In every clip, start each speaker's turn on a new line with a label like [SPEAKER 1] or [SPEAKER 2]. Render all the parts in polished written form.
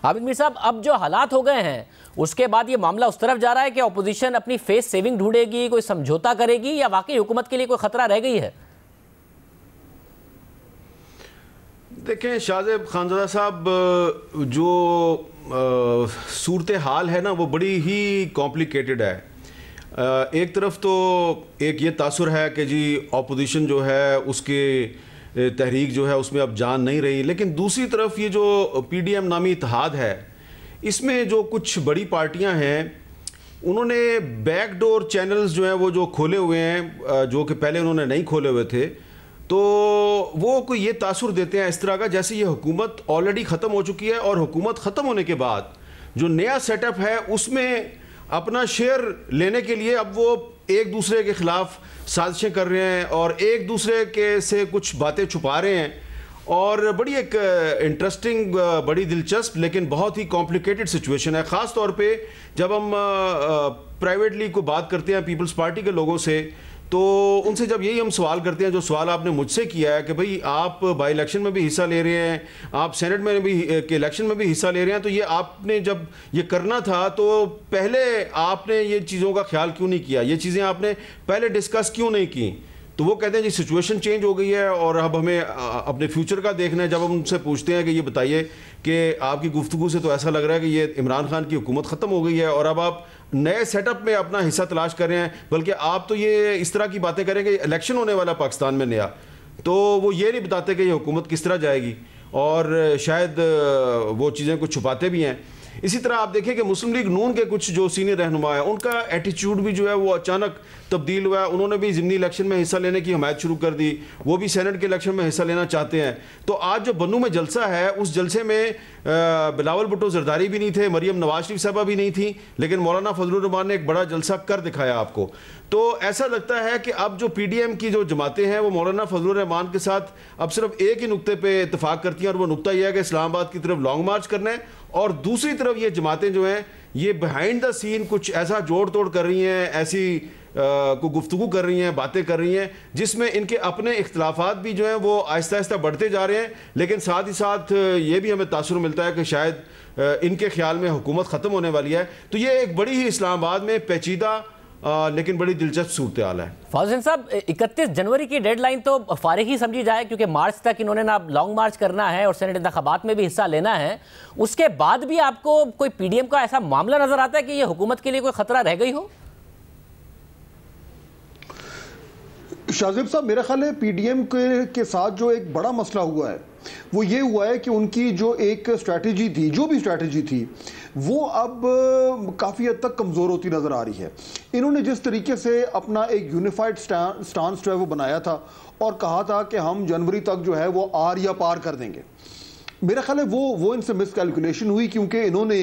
[SPEAKER 1] عابد میر صاحب، اب جو حالات ہو گئے ہیں اس کے بعد یہ معاملہ اس طرف جا رہا ہے کہ اپوزیشن اپنی فیس سیونگ ڈھونڈے گی، کوئی سمجھوتا کرے گی، یا واقعی حکومت کے لیے کوئی خطرہ رہ گئی ہے؟
[SPEAKER 2] دیکھیں شاہزیب خانزادہ صاحب، جو صورتحال ہے نا وہ بڑی ہی کمپلیکیٹڈ ہے. ایک طرف تو ایک یہ تاثر ہے کہ جی اپوزیشن جو ہے اس کے تحریک جو ہے اس میں اب جان نہیں رہی، لیکن دوسری طرف یہ جو پی ڈی ایم نامی اتحاد ہے اس میں جو کچھ بڑی پارٹیاں ہیں انہوں نے بیک ڈور چینلز جو ہیں وہ جو کھولے ہوئے ہیں، جو کہ پہلے انہوں نے نہیں کھولے ہوئے تھے، تو وہ کوئی یہ تاثر دیتے ہیں اس طرح کا جیسے یہ حکومت آلریڈی ختم ہو چکی ہے، اور حکومت ختم ہونے کے بعد جو نیا سیٹ اپ ہے اس میں اپنا شیئر لینے کے لیے اب وہ ایک دوسرے کے خلاف سازشیں کر رہے ہیں اور ایک دوسرے کے سے کچھ باتیں چھپا رہے ہیں. اور بڑی ایک انٹرسٹنگ، بڑی دلچسپ لیکن بہت ہی کمپلیکیٹڈ سچویشن ہے، خاص طور پہ جب ہم پرائیویٹلی کو بات کرتے ہیں پیپلز پارٹی کے لوگوں سے، تو ان سے جب یہی ہم سوال کرتے ہیں جو سوال آپ نے مجھ سے کیا ہے کہ بھئی آپ بائی الیکشن میں بھی حصہ لے رہے ہیں، آپ سینٹ میں بھی کے الیکشن میں بھی حصہ لے رہے ہیں، تو یہ آپ نے جب یہ کرنا تھا تو پہلے آپ نے یہ چیزوں کا خیال کیوں نہیں کیا، یہ چیزیں آپ نے پہلے ڈسکس کیوں نہیں کی؟ تو وہ کہتے ہیں جی سچویشن چینج ہو گئی ہے اور اب ہمیں اپنے فیوچر کا دیکھنا ہے. جب ہم ان سے پوچھتے ہیں کہ یہ بتائیے کہ آپ کی گفتگو سے تو ایسا لگ رہا ہے کہ یہ عمران خان کی حکومت ختم ہو گئی ہے اور اب آپ نئے سیٹ اپ میں اپنا حصہ تلاش کر رہے ہیں، بلکہ آپ تو یہ اس طرح کی باتیں کریں کہ الیکشن ہونے والا پاکستان میں نیا، تو وہ یہ نہیں بتاتے کہ یہ حکومت کس طرح جائے گی، اور شاید وہ چیزیں کچھ چھپاتے بھی ہیں. اسی طرح آپ دیکھیں کہ مسلم لیگ نون کے کچھ جو سینئر رہنما ہیں ان کا ایٹیچیوڈ بھی جو ہے وہ اچانک تبدیل ہوا ہے. انہوں نے بھی ضمنی الیکشن میں حصہ لینے کی حمایت شروع کر دی، وہ بھی سینٹ کے الیکشن میں حصہ لینا چاہتے ہیں. تو آج جو بنو میں جلسہ ہے اس جلسے میں بلاول بھٹو زرداری بھی نہیں تھے، مریم نواز شریف صاحبہ بھی نہیں تھیں، لیکن مولانا فضل الرحمان نے ایک بڑا جلسہ کر دکھایا آپ کو. تو ایسا لگتا ہے کہ اب جو پی ڈی ایم کی جو جماعتیں ہیں وہ مولانا فضل الرحمان کے ساتھ اب صرف ایک ہی نقطے پہ اتفاق کرتی ہیں، اور وہ نقطہ یہ ہے کہ اسلام آباد کی طرف لانگ مارچ کرنا ہے، اور دوسری طرف یہ جماعتیں جو ہیں یہ بہائنڈ دا سین کچھ ایسا جوڑ توڑ کر رہی ہیں، ایسی کو گفتگو کر رہی ہیں، باتیں کر رہی ہیں جس میں ان کے اپنے اختلافات بھی جو ہیں وہ آہستہ آہستہ بڑھتے جا رہے ہیں، لیکن ساتھ ہی ساتھ یہ بھی ہمیں تاثر ملتا ہے کہ شاید ان کے خیال میں حکومت ختم ہونے والی ہے. تو یہ ایک بڑی ہی اسلام آباد میں پیچیدہ لیکن بڑی دلچسپ صورتحال ہے.
[SPEAKER 1] فاضل صاحب، 31 جنوری کی ڈیڈ لائن تو فارغ ہی سمجھی جائے، کیونکہ مارچ تک انہوں نے نا لانگ مارچ کرنا ہے اور سینٹ انتخابات میں بھی حصہ لینا ہے. اس کے بعد بھی آپ کو کوئی پی ڈی ایم کا ایسا معاملہ نظر آتا ہے کہ یہ حکومت کے لیے کوئی خطرہ رہ گئی ہو؟
[SPEAKER 3] شاہزیب صاحب، میرا خیال ہے پی ڈی ایم کے ساتھ جو ایک بڑا مسئلہ ہوا ہے وہ یہ ہوا ہے کہ ان کی جو ایک اسٹریٹجی تھی، جو بھی اسٹریٹجی تھی، وہ اب کافی حد تک کمزور ہوتی نظر آ رہی ہے. انہوں نے جس طریقے سے اپنا ایک یونیفائڈ سٹانس جو ہے وہ بنایا تھا اور کہا تھا کہ ہم جنوری تک جو ہے وہ آر یا پار کر دیں گے، میرا خیال ہے وہ ان سے مس کیلکولیشن ہوئی، کیونکہ انہوں نے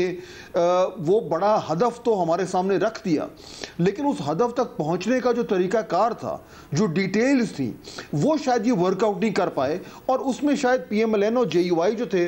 [SPEAKER 3] وہ بڑا ہدف تو ہمارے سامنے رکھ دیا، لیکن اس ہدف تک پہنچنے کا جو طریقہ کار تھا، جو ڈیٹیلز تھیں، وہ شاید یہ ورک آؤٹ نہیں کر پائے، اور اس میں شاید پی ایم ایل این اور جے یو آئی جو تھے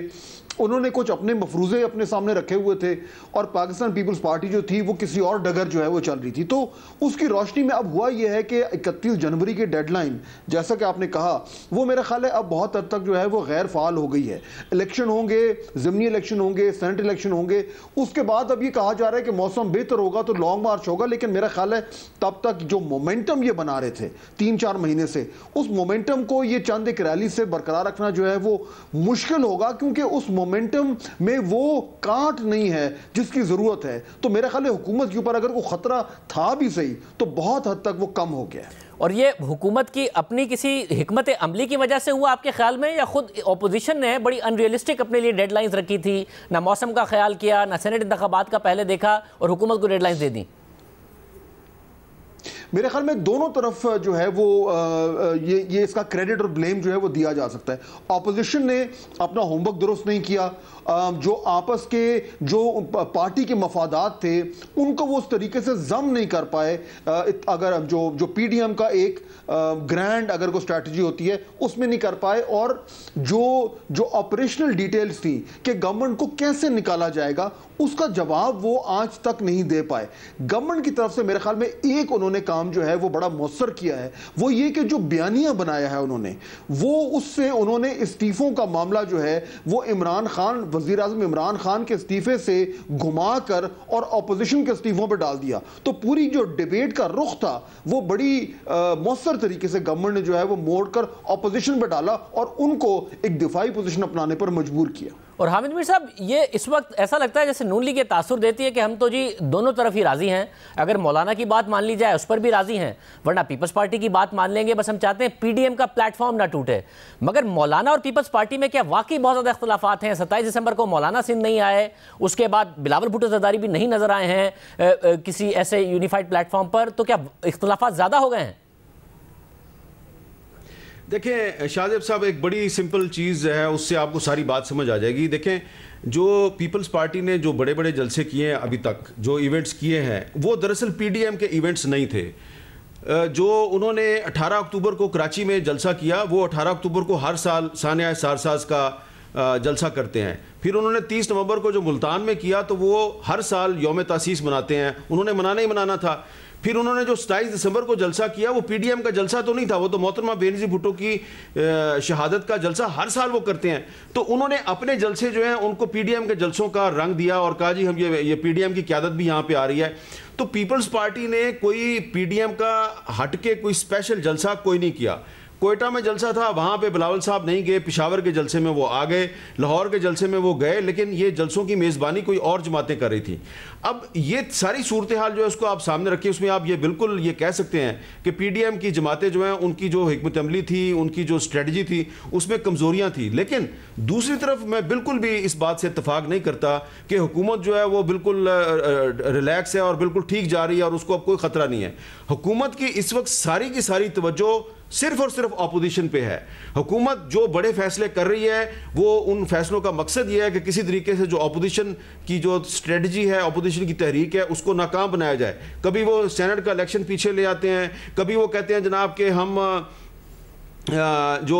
[SPEAKER 3] انہوں نے کچھ اپنے مفروضے اپنے سامنے رکھے ہوئے تھے، اور پاکستان پیپلز پارٹی جو تھی وہ کسی اور ڈگر جو ہے وہ چل رہی تھی. تو اس کی روشنی میں اب ہوا یہ ہے کہ 31 جنوری کی ڈیڈ لائن جیسا کہ آپ نے کہا وہ میرا خیال ہے اب بہت حد تک جو ہے وہ غیر فعال ہو گئی ہے. الیکشن ہوں گے، ضمنی الیکشن ہوں گے، سینٹ الیکشن ہوں گے، اس کے بعد اب یہ کہا جا رہا ہے کہ موسم بہتر ہوگا تو لانگ مارچ ہوگا، لیکن میرا خیال ہے تب تک جو مومنٹم یہ بنا رہے تھے 3-4 مہینے سے، اس مومنٹم کو یہ چند ایک ریلی سے برقرار رکھنا جو ہے وہ مشکل ہوگا، کیونکہ اس مومنٹم میں وہ کانٹ نہیں ہے جس کی ضرورت ہے. تو میرا خیال ہے حکومت کے اوپر اگر کوئی خطرہ تھا بھی صحیح تو بہت حد تک وہ کم ہو گیا ہے.
[SPEAKER 1] اور یہ حکومت کی اپنی کسی حکمت عملی کی وجہ سے ہوا آپ کے خیال میں، یا خود اپوزیشن نے بڑی ان ریئلسٹک اپنے لیے ڈیڈ لائنز رکھی تھی، نہ موسم کا خیال کیا، نہ سینٹ انتخابات کا پہلے دیکھا اور حکومت کو ڈیڈ لائنز دے دیں؟
[SPEAKER 3] میرے خیال میں دونوں طرف جو ہے وہ یہ اس کا کریڈٹ اور بلیم جو ہے وہ دیا جا سکتا ہے. اپوزیشن نے اپنا ہوم ورک درست نہیں کیا، جو آپس کے جو پارٹی کے مفادات تھے ان کو وہ اس طریقے سے ضم نہیں کر پائے. اگر جو پی ڈی ایم کا ایک گرینڈ اگر کوئی اسٹریٹجی ہوتی ہے اس میں نہیں کر پائے، اور جو آپریشنل ڈیٹیلز تھی کہ گورنمنٹ کو کیسے نکالا جائے گا اس کا جواب وہ آج تک نہیں دے پائے. گورنمنٹ کی طرف سے میرے خیال میں ایک انہوں نے کام کام جو ہے وہ بڑا مؤثر کیا ہے وہ یہ کہ جو بیانیہ بنایا ہے انہوں نے وہ اس سے انہوں نے استعفوں کا معاملہ جو ہے وہ عمران خان وزیر اعظم عمران خان کے استعفے سے گھما کر اور اپوزیشن کے استعفوں پہ ڈال دیا. تو پوری جو ڈیبیٹ کا رخ تھا وہ بڑی مؤثر طریقے سے گورنمنٹ نے جو ہے وہ موڑ کر اپوزیشن پہ ڈالا اور ان کو ایک دفاعی پوزیشن اپنانے پر مجبور کیا.
[SPEAKER 1] اور حامد میر صاحب یہ اس وقت ایسا لگتا ہے جیسے نون لیگ یہ تاثر دیتی ہے کہ ہم تو جی دونوں طرف ہی راضی ہیں, اگر مولانا کی بات مان لی جائے اس پر بھی راضی ہیں, ورنہ پیپلز پارٹی کی بات مان لیں گے, بس ہم چاہتے ہیں پی ڈی ایم کا پلیٹ فارم نہ ٹوٹے. مگر مولانا اور پیپلز پارٹی میں کیا واقعی بہت زیادہ اختلافات ہیں؟ 27 دسمبر کو مولانا سندھ نہیں آئے, اس کے بعد بلاول بھٹو زرداری بھی نہیں نظر آئے ہیں کسی ایسے یونیفائڈ پلیٹ فارم پر, تو کیا اختلافات زیادہ ہو گئے ہیں؟
[SPEAKER 2] دیکھیں شاہزیب صاحب, ایک بڑی سمپل چیز ہے, اس سے آپ کو ساری بات سمجھ آ جائے گی. دیکھیں جو پیپلز پارٹی نے جو بڑے بڑے جلسے کیے ہیں ابھی تک, جو ایونٹس کیے ہیں, وہ دراصل پی ڈی ایم کے ایونٹس نہیں تھے. جو انہوں نے 18 اکتوبر کو کراچی میں جلسہ کیا, وہ 18 اکتوبر کو ہر سال سانحہ سارساز کا جلسہ کرتے ہیں. پھر انہوں نے 30 نومبر کو جو ملتان میں کیا تو وہ ہر سال یوم تاسیس مناتے ہیں, انہوں نے منانا ہی منانا تھا. پھر انہوں نے جو 27 دسمبر کو جلسہ کیا وہ پی ڈی ایم کا جلسہ تو نہیں تھا, وہ تو محترمہ بینظیر بھٹو کی شہادت کا جلسہ ہر سال وہ کرتے ہیں. تو انہوں نے اپنے جلسے جو ہیں ان کو پی ڈی ایم کے جلسوں کا رنگ دیا اور کہا جی ہم یہ پی ڈی ایم کی قیادت بھی یہاں پہ آ رہی ہے. تو پیپلز پارٹی نے کوئی پی ڈی ایم کا ہٹ کے کوئی اسپیشل جلسہ کوئی نہیں کیا. کوئٹہ میں جلسہ تھا, وہاں پہ بلاول صاحب نہیں گئے, پشاور کے جلسے میں وہ آ گئے, لاہور کے جلسے میں وہ گئے, لیکن یہ جلسوں کی میزبانی کوئی اور جماعتیں کر رہی تھیں. اب یہ ساری صورتحال جو ہے اس کو آپ سامنے رکھیں, اس میں آپ یہ بالکل یہ کہہ سکتے ہیں کہ پی ڈی ایم کی جماعتیں جو ہیں ان کی جو حکمت عملی تھی, ان کی جو اسٹریٹجی تھی, اس میں کمزوریاں تھیں. لیکن دوسری طرف میں بالکل بھی اس بات سے اتفاق نہیں کرتا کہ حکومت جو ہے وہ بالکل ریلیکس ہے اور بالکل ٹھیک جا رہی ہے اور اس کو اب کوئی خطرہ نہیں ہے. حکومت کی اس وقت ساری کی ساری توجہ صرف اور صرف اپوزیشن پہ ہے. حکومت جو بڑے فیصلے کر رہی ہے وہ ان فیصلوں کا مقصد یہ ہے کہ کسی طریقے سے جو اپوزیشن کی جو اسٹریٹجی ہے, اپوزیشن کی تحریک ہے, اس کو ناکام بنایا جائے. کبھی وہ سینٹ کا الیکشن پیچھے لے آتے ہیں, کبھی وہ کہتے ہیں جناب کہ ہم جو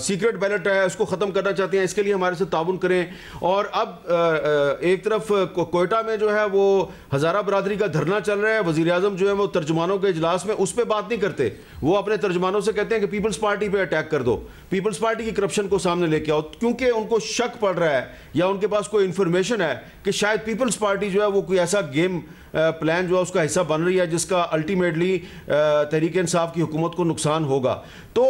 [SPEAKER 2] سیکرٹ بیلٹ ہے اس کو ختم کرنا چاہتے ہیں, اس کے لیے ہمارے سے تعاون کریں. اور اب ایک طرف کوئٹہ میں جو ہے وہ ہزارہ برادری کا دھرنا چل رہا ہے, وزیر اعظم جو ہے وہ ترجمانوں کے اجلاس میں اس پہ بات نہیں کرتے, وہ اپنے ترجمانوں سے کہتے ہیں کہ پیپلز پارٹی پہ اٹیک کر دو, پیپلز پارٹی کی کرپشن کو سامنے لے کے آؤ, کیونکہ ان کو شک پڑ رہا ہے یا ان کے پاس کوئی انفارمیشن ہے کہ شاید پیپلز پارٹی جو ہے وہ کوئی ایسا گیم پلان جو ہے اس کا حصہ بن رہی ہے جس کا الٹیمیٹلی تحریک انصاف کی حکومت کو نقصان ہوگا. تو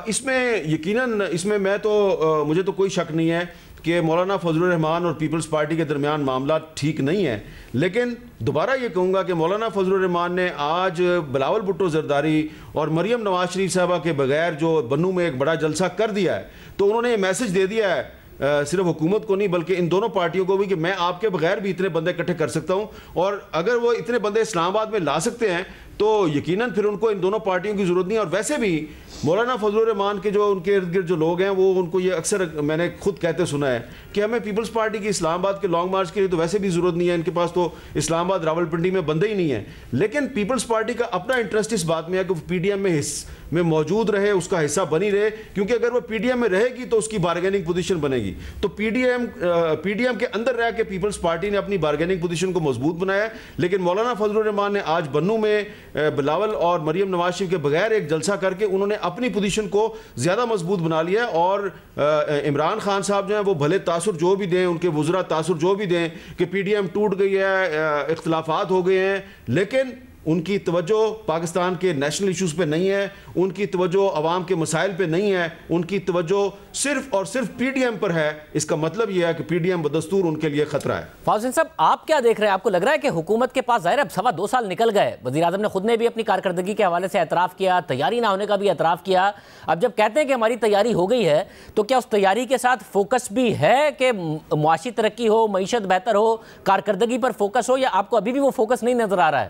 [SPEAKER 2] اس میں یقیناً اس میں مجھے تو کوئی شک نہیں ہے کہ مولانا فضل الرحمان اور پیپلز پارٹی کے درمیان معاملات ٹھیک نہیں ہیں. لیکن دوبارہ یہ کہوں گا کہ مولانا فضل الرحمان نے آج بلاول بھٹو زرداری اور مریم نواز شریف صاحبہ کے بغیر جو بنو میں ایک بڑا جلسہ کر دیا ہے, تو انہوں نے یہ میسج دے دیا ہے صرف حکومت کو نہیں بلکہ ان دونوں پارٹیوں کو بھی کہ میں آپ کے بغیر بھی اتنے بندے اکٹھے کر سکتا ہوں, اور اگر وہ اتنے بندے اسلام آباد میں لا سکتے ہیں تو یقیناً پھر ان کو ان دونوں پارٹیوں کی ضرورت نہیں. اور ویسے بھی مولانا فضل الرحمان کے جو ان کے ارد گرد جو لوگ ہیں وہ ان کو یہ اکثر میں نے خود کہتے سنا ہے کہ ہمیں پیپلز پارٹی کی اسلام آباد کے لانگ مارچ کے لیے تو ویسے بھی ضرورت نہیں ہے, ان کے پاس تو اسلام آباد راولپنڈی میں بندے ہی نہیں ہیں. لیکن پیپلز پارٹی کا اپنا انٹرسٹ اس بات میں ہے کہ وہ پی ڈی ایم میں موجود رہے, اس کا حصہ بنی رہے, کیونکہ اگر وہ پی ڈی ایم میں رہے گی تو اس کی بارگیننگ پوزیشن بنے گی. تو پی ڈی ایم کے اندر رہ کے پیپلز پارٹی نے اپنی بارگیننگ پوزیشن کو مضبوط بنایا ہے. لیکن مولانا فضل الرحمان نے آج بنو میں بلاول اور مریم نواز شریف کے بغیر ایک جلسہ کر کے انہوں نے اپنی پوزیشن کو زیادہ مضبوط بنا لیا ہے. اور عمران خان صاحب جو ہیں وہ بھلے تاثر جو بھی دیں, ان کے وزراء تاثر جو بھی دیں کہ پی ڈی ایم ٹوٹ گئی ہے, اختلافات ہو گئے ہیں, لیکن ان کی توجہ پاکستان کے نیشنل ایشوز پہ نہیں ہے, ان کی توجہ عوام کے مسائل پہ نہیں ہے, ان کی توجہ صرف اور صرف پی ڈی ایم پر ہے. اس کا مطلب یہ ہے کہ پی ڈی ایم بدستور ان کے لیے خطرہ ہے.
[SPEAKER 1] فواد حسین صاحب آپ کیا دیکھ رہے ہیں؟ آپ کو لگ رہا ہے کہ حکومت کے پاس ظاہر اب 2.25 سال نکل گئے, وزیر اعظم نے خود نے بھی اپنی کارکردگی کے حوالے سے اعتراف کیا, تیاری نہ ہونے کا بھی اعتراف کیا, اب جب کہتے ہیں کہ ہماری تیاری ہو گئی ہے تو کیا اس تیاری کے ساتھ فوکس بھی ہے کہ معاشی ترقی ہو, معیشت بہتر ہو, کارکردگی پر فوکس ہو, یا آپ کو ابھی بھی وہ فوکس نہیں نظر آ رہا ہے؟